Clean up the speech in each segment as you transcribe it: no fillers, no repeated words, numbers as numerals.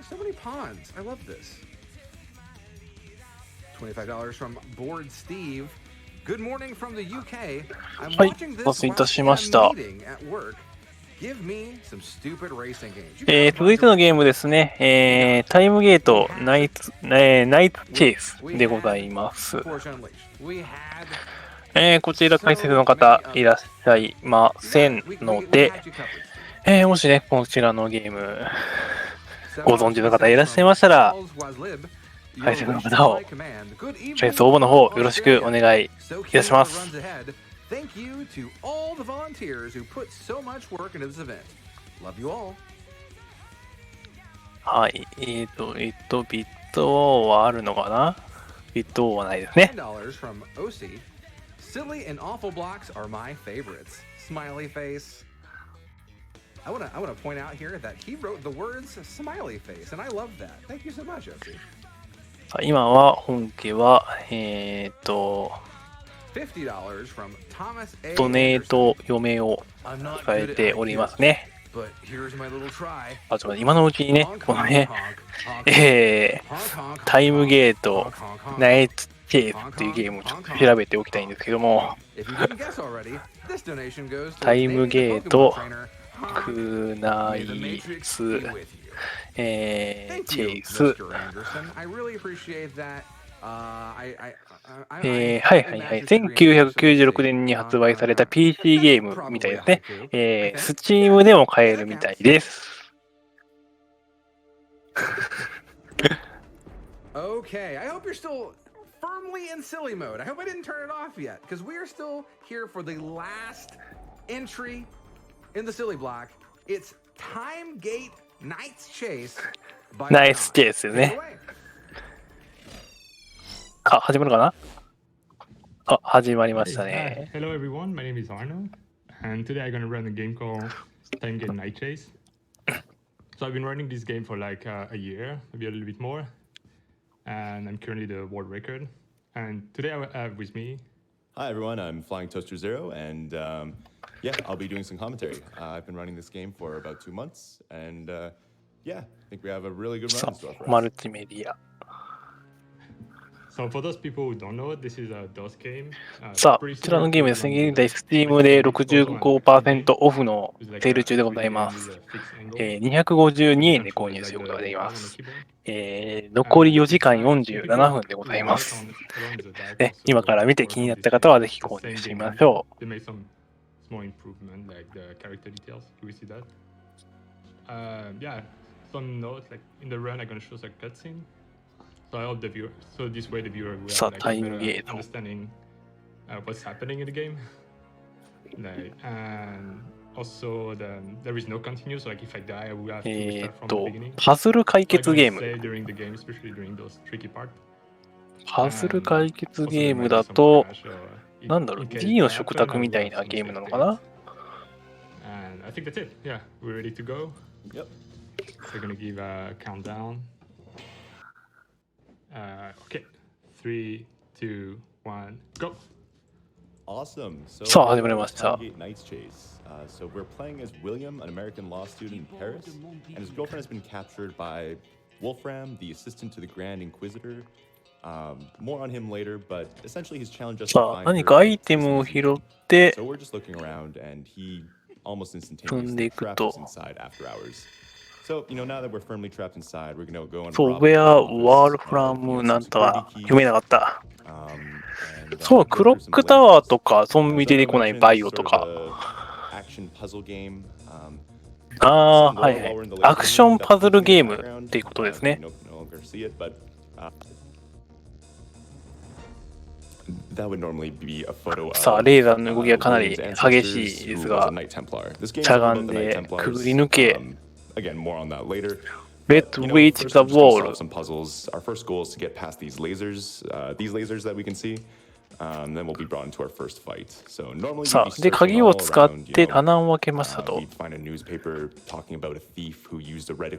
So many pawns. I love this. $25 from Bored Steve. Good morning from the UK. I'm watching this while I'm meeting at work. Give me some stupid racing games. 続いてのゲームですね。タイムゲートナイツチェイスでございます。こちら解説の方いらっしゃいませんので、もしね、こちらのゲームご存知の方いらっしゃいましたら、解説の方を、レース応募の方よろしくお願いいたします。Thank you to all the volunteers who put so much work into this event. Love you all. はい。ビットはあるのかな？ビットはないですね。$10 from OC. Silly and awful blocks are my favorites. Smiley face. I want to point out here that he wrote the words smiley face, and I love that. Thank you so much, OC. 今は本家は$50 from Thomas A. ドネート嫁を控えておりますね。あ、ちょっと今のうちにね、このね、タイムゲートナイツチェイスっていうゲームをちょっと調べておきたいんですけども、タイムゲートクナイツチェイスはいはいはい。1996年に発売された PC ゲームみたいですね。Steam でも買えるみたいです。Okay, I hope you're still firmly in silly mode. I hope I didn't turn it off yet, because we are still here for the last entry in the silly block. It's Time Gate Knight's Chase. ナイスチェイスですね。始まるかな？始まりましたね。Hello everyone, my name is Arno, and today I'm gonna run a game called Time Gate Night Chase. So I've been running this game for like a year, maybe a little bit more, and I'm currently the world record. And today I have with me. Hi everyone, I'm Flying Toaster Zero, and yeah, I'll be doing some commentary. I've been running this game for about 2 months, and yeah, I think we have a really good run in store for us. マルチメディア。So for those people who don't know, this is a DOS game. さあ、こちらのゲームですね。現在 Steam で 65% オフのセール中でございます。252円で購入することができます。残り4時間47分でございます。今から見て気になった方はぜひ購入してみましょう。Small improvement like the character details. Do we see that? Yeah, some notes like in the run I'm gonna show a cutscene. So I hope the viewer, so this way the viewer will have like, a better understanding what's happening in the game. Like, and also there is no continue, so like if I die I will have to restart from the beginning. パズル解決ゲーム。During the game, especially during those tricky parts. パズル解決ゲームだと、なんだろう、D の食卓みたいなゲームなのかな？ And I think that's it. Yeah, we're ready to go. Yep. So we're gonna give a countdown. Okay, 3, 2, 1, go. Awesome. So, さあ、始まりました。Time Gate Knight's Chase. So we're playing as William, an American law student in Paris, and his girlfriend has been captured by Wolfram, the assistant to the Grand Inquisitor. More on him later, but essentially he's challenged us to find her. 何かアイテムを拾って、 So we're just looking around, and he almost 飛んで instantaneously いく trapped と。 us inside after hours. So, you know, now that we're firmly trapped inside, we're gonna go and そう、rob Where the Wall office, from get なん some とは security 読めな keys. かった。 And, そう、 go クロ through ッ some クタワー glitches. とか、ゾンビ出て As こない I バイ mentioned, オ it's と sort か。 of a action puzzle game. はいはい。アクションパズルゲームっていうことですね。さあ、レーザーの動きがかなり激しいですが、しゃがんでくぐり抜け、Let's reach the wall. Some puzzles. Our first goal is to get past these lasers that we can see. Then we'll be brought into our first fight. So normally さあ、で、鍵を使って棚を開けましたと。we'd find a newspaper talking about a thief who used a red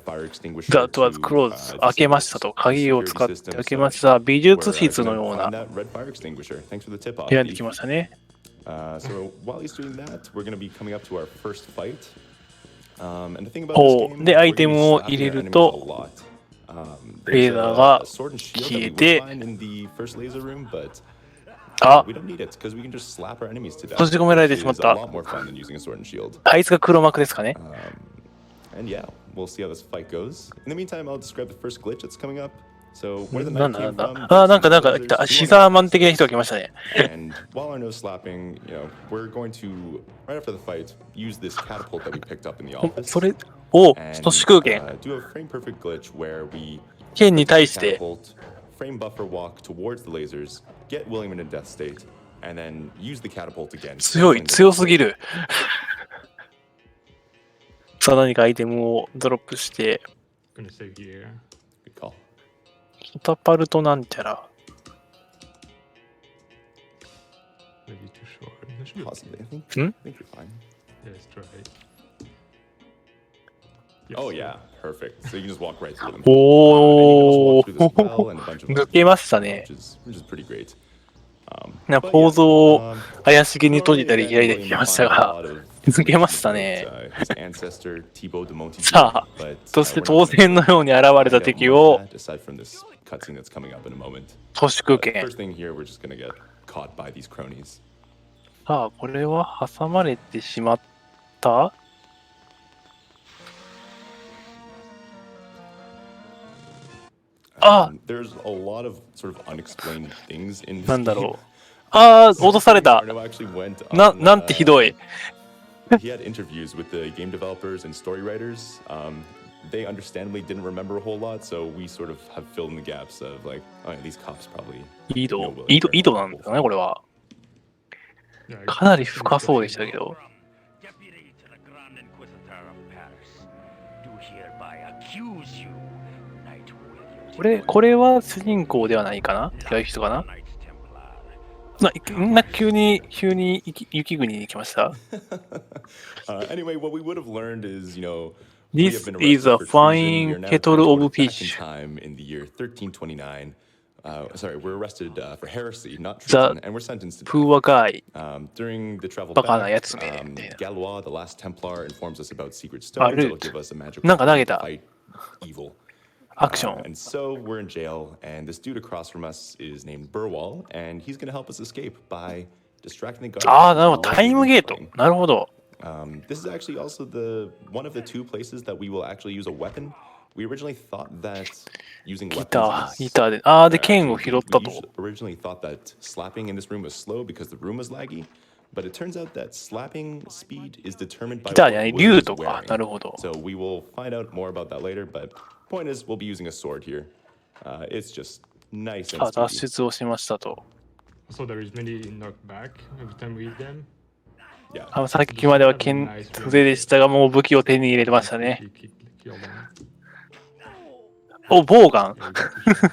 fire extinguisher. That was closed. 開けましたと。鍵を使って開けました。美術室のような部屋に来ましたね。So while he's doing that, we're going to be coming up to our first fight. And the thing about お this う game, で、アイ we're テ gonna be ムを slapping 入れ our る enemies a と、 lot. レー There's ダーが a sword and shield 消 that え we would て、 find in the first laser room, but あ、 we don't need it because we can just slap our enemies to 閉 death, じ込められ which てしまっ is a た。 lot more fun than using a sword and shield. あいつが黒幕ですかね。 And yeah, we'll see how this fight goes. In the meantime, I'll describe the first glitch that's coming up. So where the なん knife だ came なんだ。 from, あ、 there's なんか two 来 lasers, た。 two シ on ザー our マン的な人が axis. 来ましたね。And while our nose slapping, we're going to, right after the fight, use this catapult that we picked up in the お office それを、そ and の縮空剣、 do a frame perfect glitch where we 剣に purchase 対 the して、 catapult, frame buffer walk towards the lasers, get William in a death state, and then use the catapult again. 強い、 canceling the 強 death すぎ state. る。さあ何かアイテムをドロップして、 Gonna save here. Good call. キタパルトなんちゃら。 Maybe too short. That should be okay. Possibly, I think. Hmm? I think you're fine. Yeah, let's try it. Oh yeah, perfect. So you can just walk right through them. お And you can also walk through this ー well and a bunch of 抜 other けました things, ね。 which is pretty great. なん But か構 yeah, 造を怪しげに閉じ normally たり again, 開いたり William しま will した find a が、 lot of 抜けま information した about ね。 his ancestor Thibaut de Montijo, さあ、 but そして we're 当 not 然の gonna ように現れ find た out 敵 more を of that aside from this cutscene that's coming up in a moment. 都市空 But 剣。 first thing here, we're just gonna get caught by these cronies. さあ、これは挟まれてしまった。 あ、 There's a lot of sort of unexplained things in this なんだ game. ろう。あー、脅された。 Arno actually went なんてひどい。 he had interviews with the game developers and story writers. They understandably didn't remember a whole lot, so we sort of have filled in the gaps of like, oh yeah, these cops probably 井 know 戸、 William 井戸、 very 井戸 well. なんですかね、これは。 Yeah, かなり深そうでしたけど。 Deputy to the Grand Inquisitor of Paris, do hereby accuse you, Knight William. これは主人公ではないかな、違う人かな。 Knights Templar. 急に雪国に行きました。 Anyway, what we would have learned is, This we have been is arrested a for treason. We fine are now kettle transported of back in fish. time in the year 1329. Sorry, we're arrested for heresy, not The treason, and we're sentenced to death. Poor guy. During the travel バカな back, やつめみたいな。 Galois, the last Templar, informs us about secret あ、 stones ル that'll ート。 give us a magical なんか投 tool げ to た。 fight evil. アクション。 And so we're in jail, and this dude across from us is named Burwall, and he's going to help us escape by distracting the guards. ああ、なるほど。 while タイム we're ゲート。 playing. なるほど。 This is actually also one of the two places that we will actually use a weapon. We originally thought that using ギタ weapons ー、ギ is ターで。ああ、で、 actually, 剣を拾ったと。 originally thought that slapping in this room was slow because the room was laggy, but it turns out that slapping speed is determined by ギター what じゃない、 William 竜 is とか。 wearing. なるほど。 So we will find out more about that later, but point is we'll be using a sword here. It's just nice さ and あ、脱 speedy. 出をしましたと。 So there is many knockback every time we hit them. Yeah. さっきまでは剣杖でしたが、もう武器を手に入れてましたね。 Kill them. お、ボウガン。 Yeah, we got to shoot.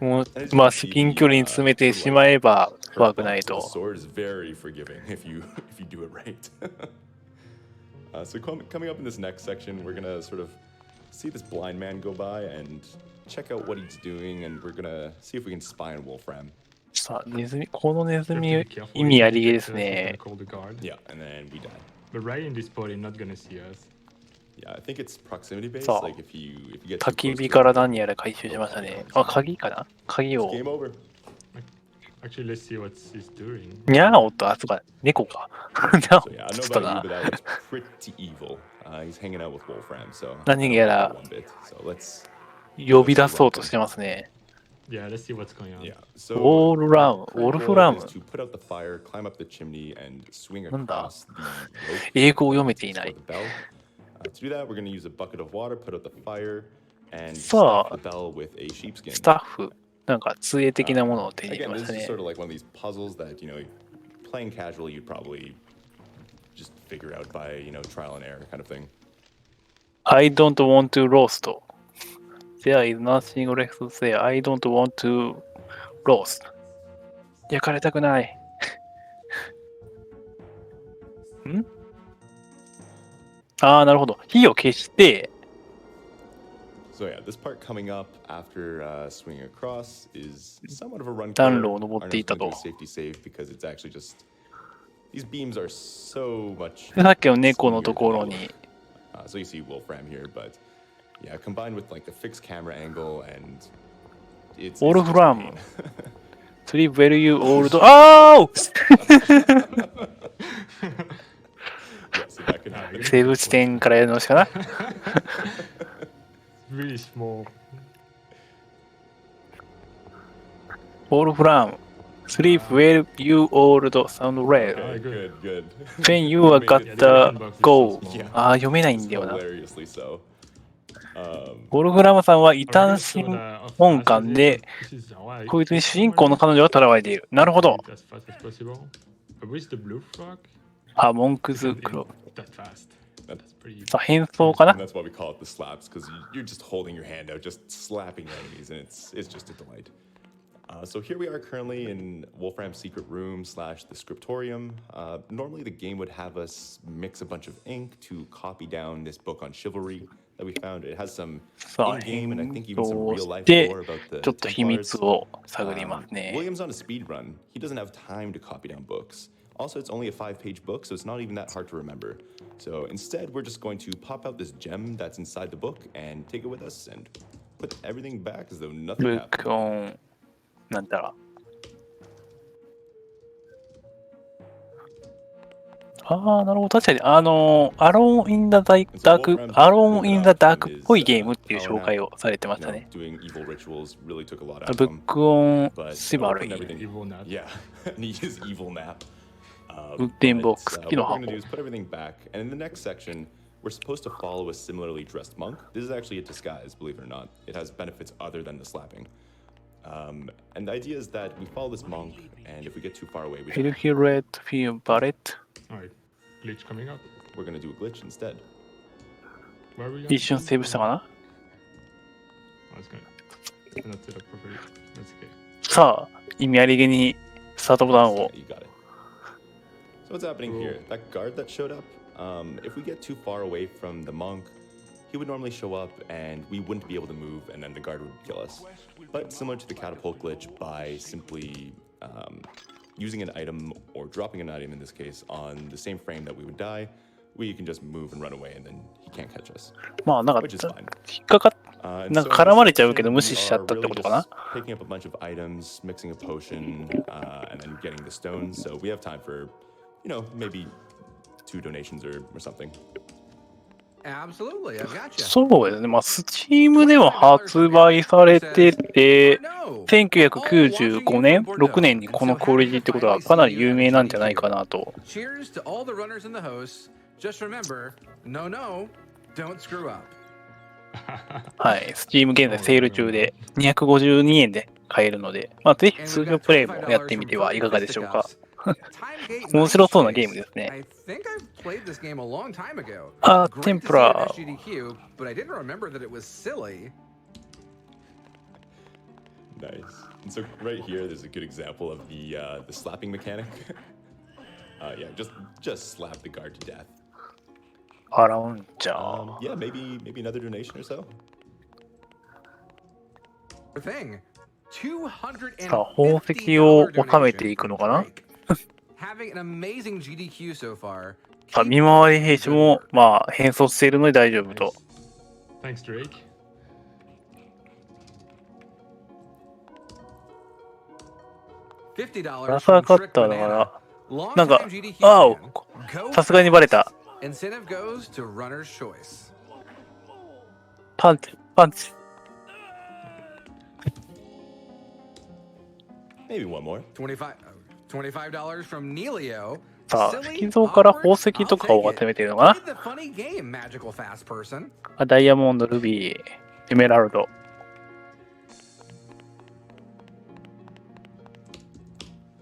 もう、まあ、至近距離に詰めてしまえば怖くない The と。 sword is very forgiving if you do it right. So coming up in this next section, we're gonna sort of see this blind man go by and check out what he's doing, and we're gonna see if we can spy on Wolfram. さあ、このネズ You have ミ to be careful. 意味ありげ If で you す get us, ね you。can call the guard. Yeah, and then we die. But right in this spot, they're not gonna see us. Yeah, I think it's proximity based. さあ、 Like if you get too 焚き close 火 to から it, 何やら回収しましたね。あ、鍵かな、鍵を。 game over. Actually, let's see what he's doing. にゃーおっと、あ、そうか、猫か。にゃー So yeah, I お don't っ know つった about な you,。but that was pretty evil. He's hanging out with Wolfram, so I 何 don't や like ら that one bit. So let's 呼び出そうとしてますね。 Yeah, let's see what's going on. yeah. So ウォールラム、ウ our ォル current フラ goal ム is。to put out the fire, climb up the chimney, and swing なんだ across the rope. 英語を読めていな for い the。bell. To do that, we're going to use a bucket of water, put out the fire, and さあ、 stuff the bell with a sheepskin. スタッフ、なんか杖的なものを手に入れ Again, ま this した is ね sort。of like one of these puzzles that, playing casually, you'd probably just figure out by, trial and error kind of thing. I don't want to roast. There is nothing left to say. I don't want to roast. 焼かれたくない。んああ、なるほど。火を消して、 So yeah, this part coming up after swinging across is somewhat of a run. 暖炉を登っていたと。 Safety save because it's actually just These beams are so much. さっきの猫のところに So you see Wolfram here, but yeah, combined with like the fixed camera angle and it's Wolfram. 3 value old. Oh! Yeah, so that could happen. セーブ地点からやるのしかな Really small. Wolfram. Sleep well, you old sound rare. Good, good. When you are got the go. ああ、読めないんだよな。 Hilariously so. ウォルフラムさんは異端審問官で、こいつに主人公の彼女が囚われている。なるほど。あ、モンクズクロ。さあ、変装かな And that's why we call it the slaps, because you're just holding your hand out, just slapping enemies, and it's just a delight. So here we are currently in Wolfram's secret room / the scriptorium. Normally the game would have us mix a bunch of ink to copy down this book on chivalry that we found. It has some さあ、 in-game and I 変 think even some 装 real し life て、 lore about the ちょっと秘密を探り Templars. ますね。 William's on a speed run. He doesn't have time to copy down books. Also, it's only a 5-page book, so it's not even that hard to remember. So instead, we're just going to pop out this gem that's inside the book and take it with us and put everything back as though nothing ブッ happened. クオン、なんだら。ああ、なるほど。確かに、アローン・イン・ザ・ダーク、アローン・イン・ザ・ダークっぽいゲームっていう紹介をされてましたね。 Doing evil rituals really took a lot ブ out of ッ him. クオン・ But シバル putting イ。 everything, yeah, and he is evil nap. ウッデンボックス、 What 木の we're 箱 going to do is put everything back, and in the next section, we're supposed to follow a similarly dressed monk. This is actually a disguise, believe it or not. It has benefits other than the slapping. And the idea is that we follow this monk, and if we get too far away, フィルヒレット・フィーバレット。 Alright, glitch coming up. we're going to do a glitch instead. Where are we? 一瞬セーブしたかな Oh, it's good. Not set up properly. That's okay. さあ、意味ありげにスタートボタンを。 You got it. So what's happening here? That guard that showed up, if we get too far away from the monk, he would normally show up and we wouldn't be able to move and then the guard would kill us. But similar to the catapult glitch, by simply using an item or dropping an item in this case on the same frame that we would die, we can just move and run away and then he can't catch us. まあ、なんか、 Which is fine. 引っかかっ And なん so か in 絡 this まれちゃうけど section, 無視しちゃったって we こ are とかな really just picking up a bunch of items, mixing a potion, and then getting the stones. So we have time for, maybe 2 donations or something. Absolutely, I've got you. そうですね。まあ、スチームでは発売されてて、1995年、6年にこのクオリティってことはかなり有名なんじゃないかなと。 Cheers to all the runners and the hosts. Just remember, no, don't screw up. はい。スチーム現在セール中で252円で買えるので、まあ、ぜひ And 通 we've 常 got プレイも $25 やってみてはいかがでしょうか。 Time Gate 面白そうなゲームです I ね。 think I've played this game a long time ago. あ、 Great テン to プ see ラ it at SGDQ, but I didn't remember that it was silly. Nice. And so right here, there's a good example of the slapping mechanic. Yeah, just slap the guard to death. アラウンジャー。 Yeah, maybe another donation or so. Thing. さあ、宝石を収めていくのかな Having an amazing GDQ so far. さあ、見回り兵士も、まあ、変装しているので大丈夫と。 Thanks, Drake. $50ラサーカッターだから、なんか Long-time GDQ あ fan. あ、さすがにバレた。 Incentive goes to runner's choice. パンチ、パンチ。 Maybe one more. $25 from Nelio. さあ、 Silly, 石像から awkward? 宝石とかを I'll take 集め it. ているのか Play な the funny game, magical fast person. あ、ダイヤモンド、ルビー、エメラルド。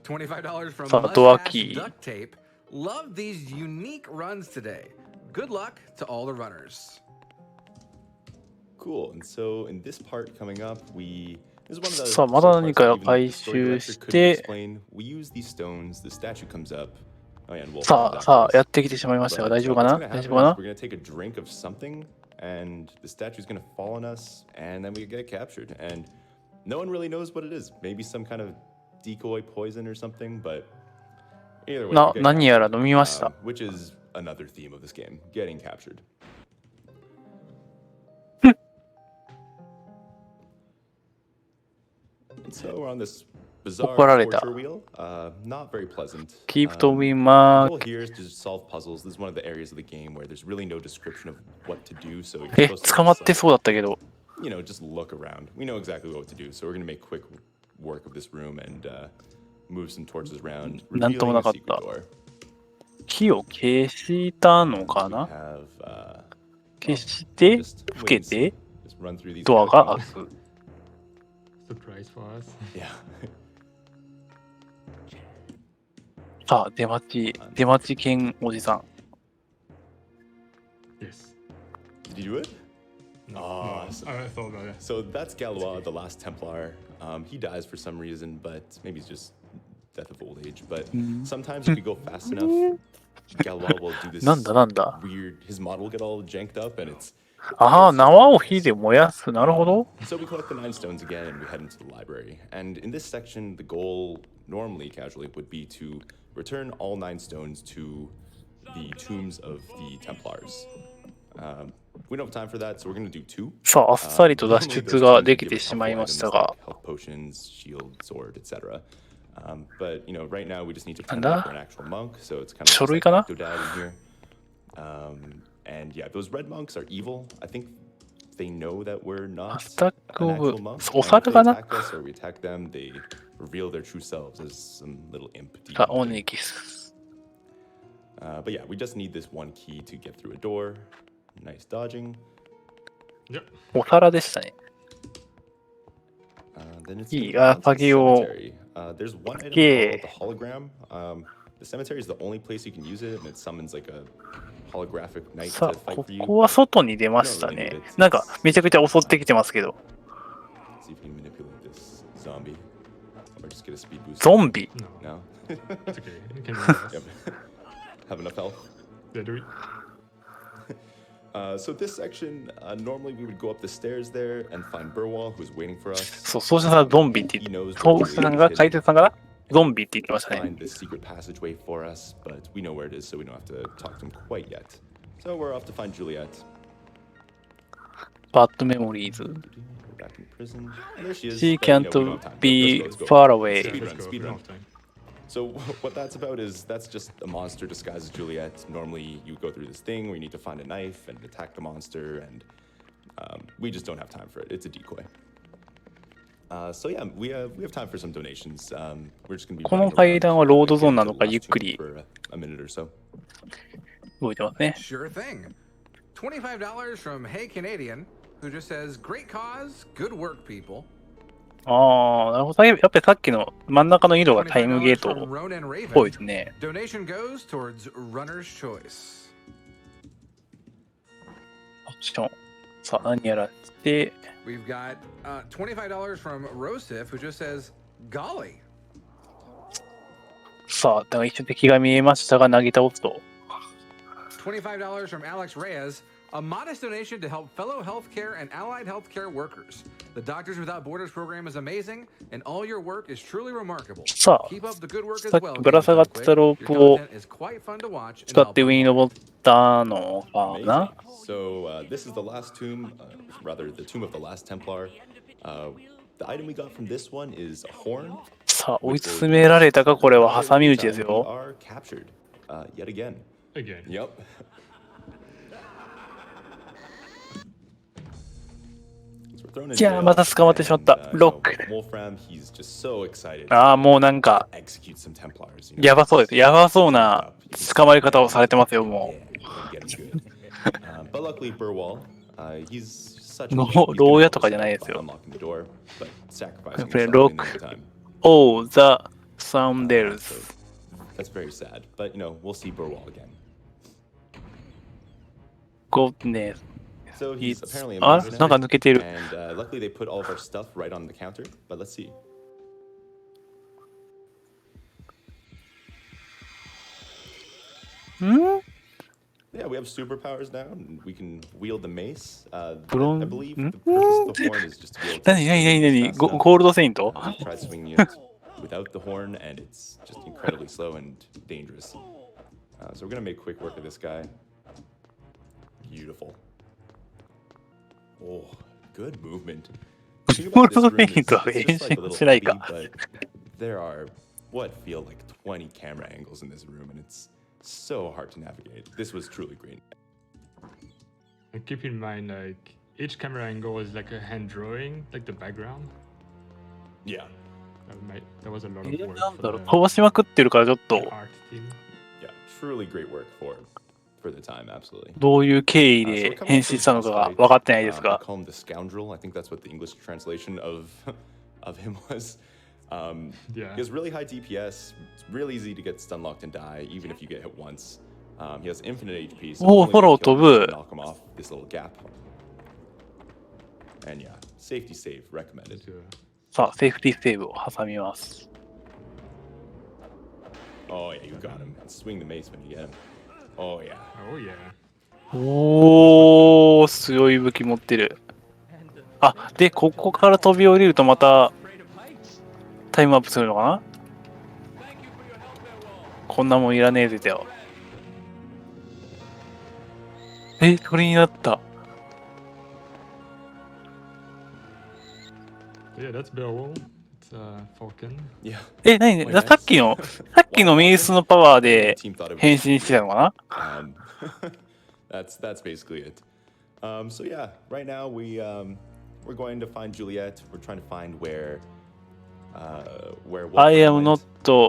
$25 from さあ、ドア Mustache キー。 Duct Tape. Love these unique runs today. Good luck to all the runners. Cool. And so in this part coming up, this is one of the さあ、まだ何か回収して、 we use these stones, the statue comes up. Oh, yeah, and Wolf さあ、さあ、やってきてしまいましたが、大丈夫かな But, 大丈夫かな we're gonna take a drink of something, and the statue's gonna fall on us, and then we get captured. And no one really knows what it is. Maybe some kind of decoy poison or something, but Either way, you get 何やら飲みました。 which is another theme of this game, getting captured. And so we're on this bizarre 怒られた。 torture wheel. Not very pleasant. Keep to win The mark. goal here is to just solve puzzles. This is one of the areas of the game where there's really no description of what to do. So you're え、 supposed to 捕まっ just, てそうだったけど。 you know, just look around. We know exactly what to do. So we're going to make quick work of this room and move some torches around, なんとも revealing な a かっ secret た。 door. 火を消したのか We な have, 消して、 just つ wait け and see. て、 Just run through these ドアが catacombs. 開く。 Surprise for us. Yeah. さあ、出待ち犬おじさん。 Yes. Did you do it? No, Ah, no, so- I thought about it. So that's Galois, the last Templar. He dies for some reason, but maybe it's just death of old age. But sometimes if you go fast enough, Galois will do this なんだなんだ。 weird. His model will get all janked up, and it's ああ、縄を火で燃やす。なるほど。 so we collect the 9 stones again, and we head into the library. And in this section, the goal normally, casually, would be to return all 9 stones to the tombs of the Templars. We don't have time for that, so we're going to do 2. さあ、あっさりと脱出ができてしまいましたが。 Health potions, shield, sword, etc. But you know, right now we just need to なん turn だ？ out for an actual monk, so it's kind of 書類かな？ Dodad in here. And yeah, those red monks are evil. I think they know that we're not Stack an of- actual monk. お And if 皿 they かな？ attack us or we attack them, they reveal their true selves as some little imp さあ、 demon オ thing. ニキス。 But yeah, we just need this one key to get through a door. Nice dodging. Yep. お皿でしたね。 Then it's Ih, moving on to the pagi o- cemetery. There's one item Okay. called the hologram. The cemetery is the only place you can use it, and it summons like a holographic knight さ to あ、 fight こ for you. こは外に出ましたね。なんか、めちゃくちゃ襲ってきてますけど。 See if we can manipulate this zombie, or just get a speed boost. ゾンビ。 No, No. it's okay. You can do this. Yep. Have enough health. Yeah, do it. So this section, normally we would go up the stairs there and find Burwall, who's waiting for us. そう、そうしたらゾンビって言って、そうしたらが、解説さんがゾンビって言ってましたね。 Find this secret passageway for us, but we know where it is, so we don't have to talk to him quite yet. So we're off to find Juliet. バッドメモリーズ。 We're back in prison. And there she is. She but, you know, we can't don't have time. be Let's go. far away. Yeah, Speed let's run, go. speed We don't run. have time. So what that's about is that's just a monster disguised as Juliet. Normally you go through this thing where you need to find a knife and attack the monster, and we just don't have time for it. It's a decoy. So yeah, we have time for some donations. We're just gonna be この running 階段は around, ロードゾーンな getting の to か the ゆっ last く tomb り for a minute or so. 動いてますね。 Sure thing. $25 from Hey Canadian, who just says, Great cause, good work, people. ああ、なるほど。やっぱりさっきの真ん中の色がタイムゲー$25ト from Ronan っぽい Raven. ですね。 Donation goes towards Runner's Choice. アクション。さあ、何やらして、 We've got $25 from Rosif, who just says, Golly. さあ、だから一瞬敵が見えましたが、投げ倒すと。 $25 from Alex Reyes, a modest donation to help fellow healthcare and allied healthcare workers. The Doctors Without Borders program is amazing, and all your work is truly remarkable. さあ、 Keep up the good work as さっ well. きぶら下がってたロー Your プを content is quite fun to watch and 使って helpful. 上に登ったのか Amazing. な。 So this is the last tomb, rather the tomb of the last Templar. The item we got from this one is a horn. さあ、追い詰められたか、これは挟み撃ちです We よ。 are captured yet again. Again. Yep. いやー、また捕まってしまった。ロック。 Wolfram, he's just so excited. ああ、もうなんか、 Execute some Templars. やばそうです。やばそうな捕まり方をされてますよ、も Getting good. But luckily, Burwall, he's such. 牢屋とかじゃないですよ。 Unlocking the door, but sacrificing やっぱり himself ロッ in ク。 the meantime. おう、ザ・サウンデル So ス。 that's very sad, but you know we'll see Burwall again. ゴッネス。 So he's apparently a あ、 mercenary, なんか抜けてる。 and luckily they put all of our stuff right on the counter. But let's see. ん Yeah, we have superpowers now, and we can wield the mace. I Bron- believe the purpose of the horn is just to be able to 何何何何 fast ゴ enough. ゴールドセイント Try swinging it. without the horn, and it's just incredibly slow and dangerous. So we're gonna make quick work of this guy. Beautiful. Oh, good movement. The thing about this room is it's just like a little city, but there are what feel like 20 camera angles in this room, and it's so hard to navigate. This was truly great. And keep in mind, like, each camera angle is like a hand drawing, like the background. Yeah. That was a lot of work なんだ for ろう、 the 飛ばしまくってるからちょっと art team. Yeah, truly great work for the time, absolutely. どういう経緯 So we're で coming 変 up to 身 the したの boss かが fight. 分かってないです I が、 call him the scoundrel. I think that's what the English translation of him was. Yeah. He has really high DPS. It's really easy to get stun locked and die, even if you get hit once. He has infinite HP, so Oh, only gonna follow kill him to to knock him off this little gap. And yeah, safety save recommended. So, さあ、セーフティーセーブを挟みます。 Oh yeah, you got him. Swing the mace when you get him. Oh yeah. oh yeah. おー、強い武器持ってる。あ、で、ここから飛び降りるとまたタイムアップするのかな。こんなもんいらねえぜてよ。鳥になった。 Yeah, that's Beowulf. It's Falcon. Yeah. 何さっきのメイスのパワーで変身してたのかな。That's basically it. So yeah, right now we're going to find Juliet. We're trying to find where I am Wolfram not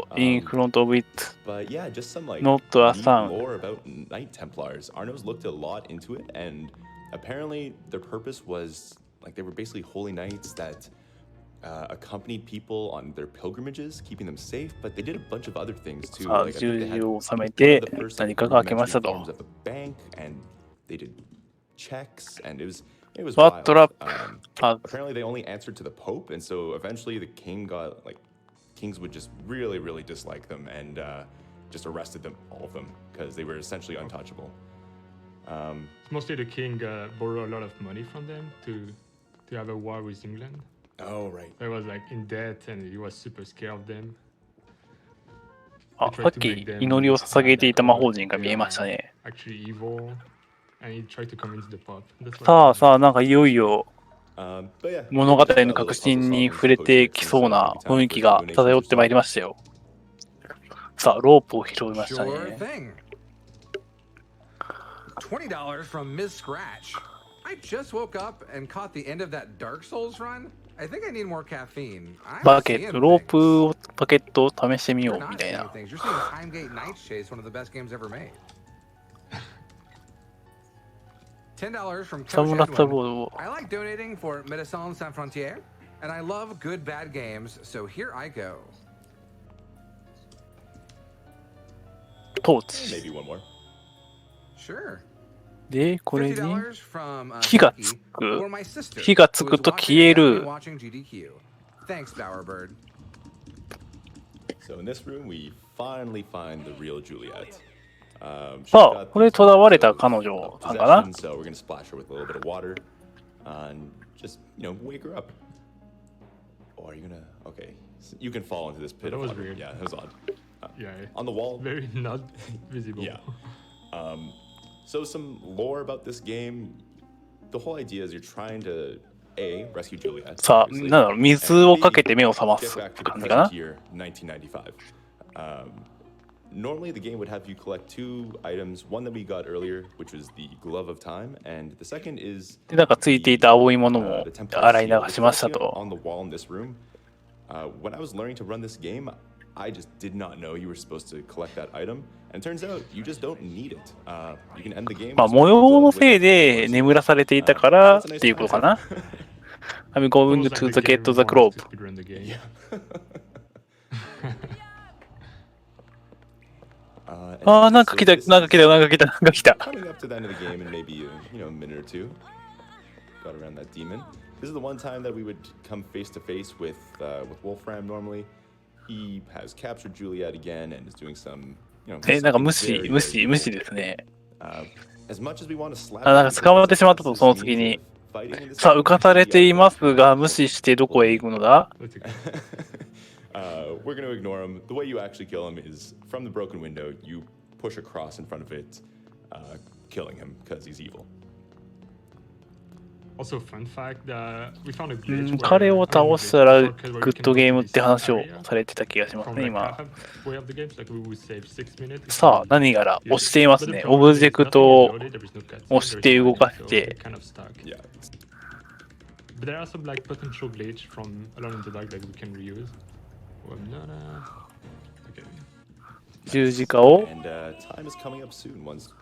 went. in front of it. But yeah, just some like Not a neat sound. lore about Knight Templars. Arno's looked a lot into it, and apparently their purpose was like they were basically holy knights that accompanied people on their pilgrimages, keeping them safe. But they did a bunch of other things too. さあ、 Like, I think they 十 had 字を収め one て of the first 何かが開けました rudimentary と。 forms of a bank, and they did checks, and it was What wild. trap? Apparently they only answered to the Pope, and so eventually the king got like kings would just really dislike them and just arrested them, all of them, because they were essentially untouchable. Mostly the king borrowed a lot of money from them to have a war with England. Oh right. They was like in debt and he was super scared of them. あ、さっき祈りを捧げていた魔法陣が見えましたね。 Actually evil, and he tried to convince the Pope. That's さあさあ、なんかいよいよ But yeah, 物語の核心に触れてきそうな雰囲気が漂ってまいりましたよ。さあ、ロープを拾いましたね。 Sure thing. $20 from Ms. Scratch. I just woke up and caught the end of that Dark Souls run. I think I need more caffeine. I'm バケッ seeing ト、ロー things. プをバケットを試してみよ You're うみ not たい seeing な。 things. You're seeing Timegate Nights Chase, one of the best games ever made. $10 from サムラ Coach スタ Edwin. ロードを。 I like donating for Médecins Sans Frontières, and I love good bad games, so here I go. トーチ。 maybe one more. Sure. で、これに $50 from 火が Cookie つく。 for my sister, 火がつ who く is と watching 消え without me る。 watching GDQ. Thanks, Bowerbird. So in this room, we finally find the real Juliet. She's さあ、 got これ these 囚われ marks た of 彼女さんか possession, な。 so we're gonna splash her with a little bit of water and just wake her up. Or are you gonna? Okay, so you can fall into this pit That of was water. weird. Yeah, that was odd. Yeah, On the wall. very not visible. Yeah. So some lore about this game. The whole idea is you're trying to rescue Juliet. さあ、 obviously, なんだろう、水 and を B, かけて目を覚ま get す back to the 感じかな。 present year, 1995. Normally, the game would have you collect two items. One that we got earlier, which was the Glove of Time, and the second is で、なんかついていた青いものも the Templar 洗い seal. 流しました It's と。 on the wall in this room. When I was learning to run this game, I just did not know you were supposed to collect that item. And it turns out you just don't need it. You can end the game. まあ、 just 模様の with せい it. で眠らされていたからっていうことかな。I'm It going was like to the the get game to the wants globe. to speedrun the game. And ああ、なん so か来た、 this なんか来 is た、なんか来た、なんか来た。 coming up to the end of the game in maybe a minute or two. Got around that demon. This is the one time that we would come face to face with Wolfram normally. He has captured Juliet again and is doing some, なんか something 無視、 very, 無 very 視、 evil. 無視ですね。 As much as we want to slap あ、なんか people 捕まってしまった because と、その this 次に。 means fighting in this さあ、 game, 浮かされてい yeah, ますが、無視してどこへ行くのだ。 That's okay. We're going to ignore him. The way you actually kill him is from the broken window, you push a cross in front of it, killing him because he's evil. Also, fun fact, we found a glitch where, 彼を倒したら glitch グ where ッ we ド can ゲー go ム to って this 話を area されてた気がします from ね、 like 今。 halfway of the game, like we would save 6 minutes. さあ、何やら押しています But the ね。 problem オブ is ジェク nothing ト is を loaded, there is no cutscene, 押し there is て no 動か ending, し so て we're kind of stuck. Yeah. But there are some like potential glitch from Alone in the Dark that we can reuse. Well, not, okay. 十字架を And time is coming up soon once,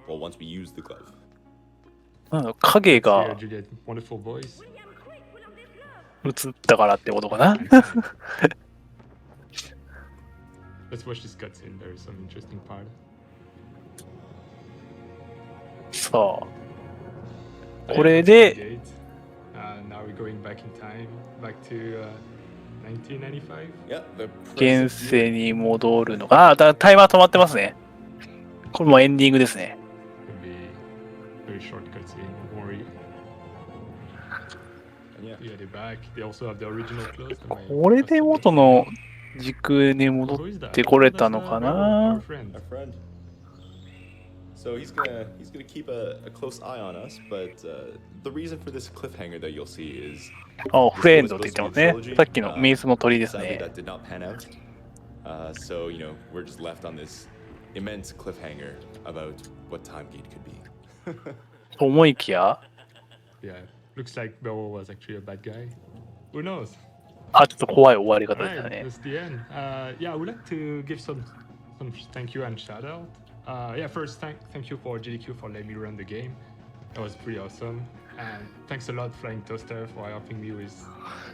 once we use the glove. なんだろう影 Here, が Juliet, wonderful voice. 映ったからってことかな。 Let's watch this cutscene. There is some interesting part. さあ、これで Now we're going back in time, back to 1995. Yeah, the 現世に戻るのか。タイマー止まってますね。これもエンディングですね。 Could be very short cutscene. Don't worry. And yeah, Yeah, they're back. They also have the original clothes. これで元の時空に戻ってこれたのかな。 our friend. So he's gonna keep a close eye on us, but the reason for this cliffhanger that you'll see is あ、フレンドって言ってますね。さっきの水の鳥です sadly ね。 that did not pan out. So we're just left on this immense cliffhanger about what Timegate could be. と思いきや、 Yeah, looks like Beryl was actually a bad guy. Who knows? あ、ちょっと怖い終わり方でした Alright, ね。 that's the end. Yeah, I would like to give some thank you and shout out. Yeah, first thank you for GDQ for letting me run the game. That was pretty awesome. And thanks a lot Flying Toaster for helping me with.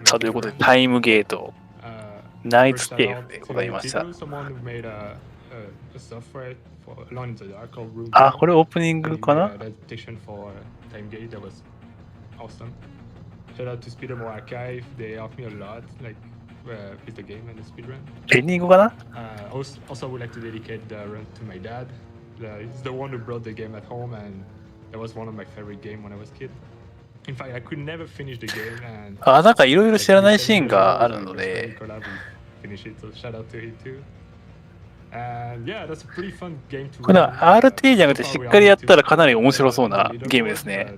さあ、ということで、タイムゲート、 ナイツ First テ shout ー out プでございました。 to someone who made a software for Alone in the Dark called Room. あ、これオープニング Doing かな。 adaptation for Timegate. That was awesome. Shout out to Speedrun Archive. They helped me a lot, like with the game and the speedrun. エンディングかな。 Also, I would like to dedicate the run to my dad. He's the one who brought the game at home, and that was one of my favorite games when I was a kid. In fact, I could never finish the game, and あ、なんかいろいろ知らないシーンがあるので、 finish it. So shout out to him too. And yeah, that's a pretty fun game to これ run. は RT じゃなくてしっかりやったらかなり面白そうなゲームですね。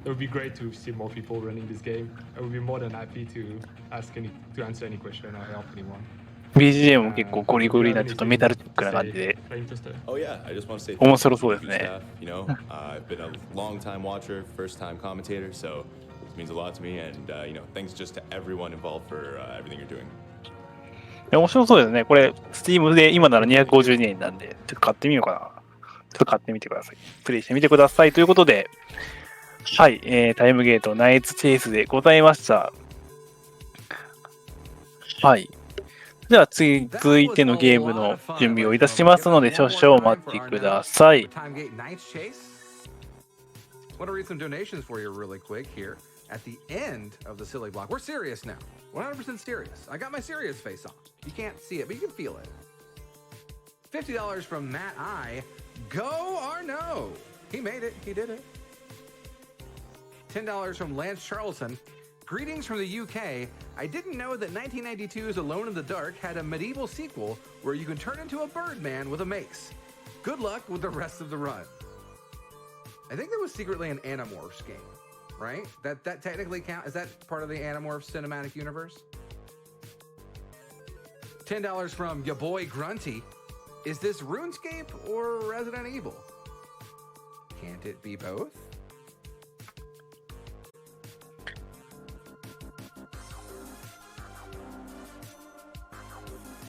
It would be great to see more people running this game. I would be more than happy to answer any question or help anyone. BGM も結構ゴリゴリなちょっとメタルチックな感じで Oh yeah, I just want to say 面白そうです you ね。 staff. I've been a long time watcher, first time commentator, so this means a lot to me. And thanks just to everyone involved for everything you're doing. 面白そうですね。これ、Steam で今なら252円なんで、ちょっと買ってみようかな。ちょっと買ってみてください。プレイしてみてください。ということで、はい、タイムゲートナイツチェイスでございました。はい。では続いてのゲームの準備をいたしますので、少々お待ちください。Timegate Knights Chase. Want to read some donations for you really quick here at the end of the silly block. We're serious now. 100% serious. I got my serious face on. You can't see it, but you can feel it. $50 from Matt I. Go Arno. He made it. He did it. $10 from Lance Charlson. Greetings from the UK. I didn't know that 1992's Alone in the Dark had a medieval sequel where you can turn into a Birdman with a mace. Good luck with the rest of the run. I think that was secretly an Animorphs game, right? That technically count. Is that part of the Animorphs cinematic universe? $10 from your boy Grunty. Is this RuneScape or Resident Evil? Can't it be both?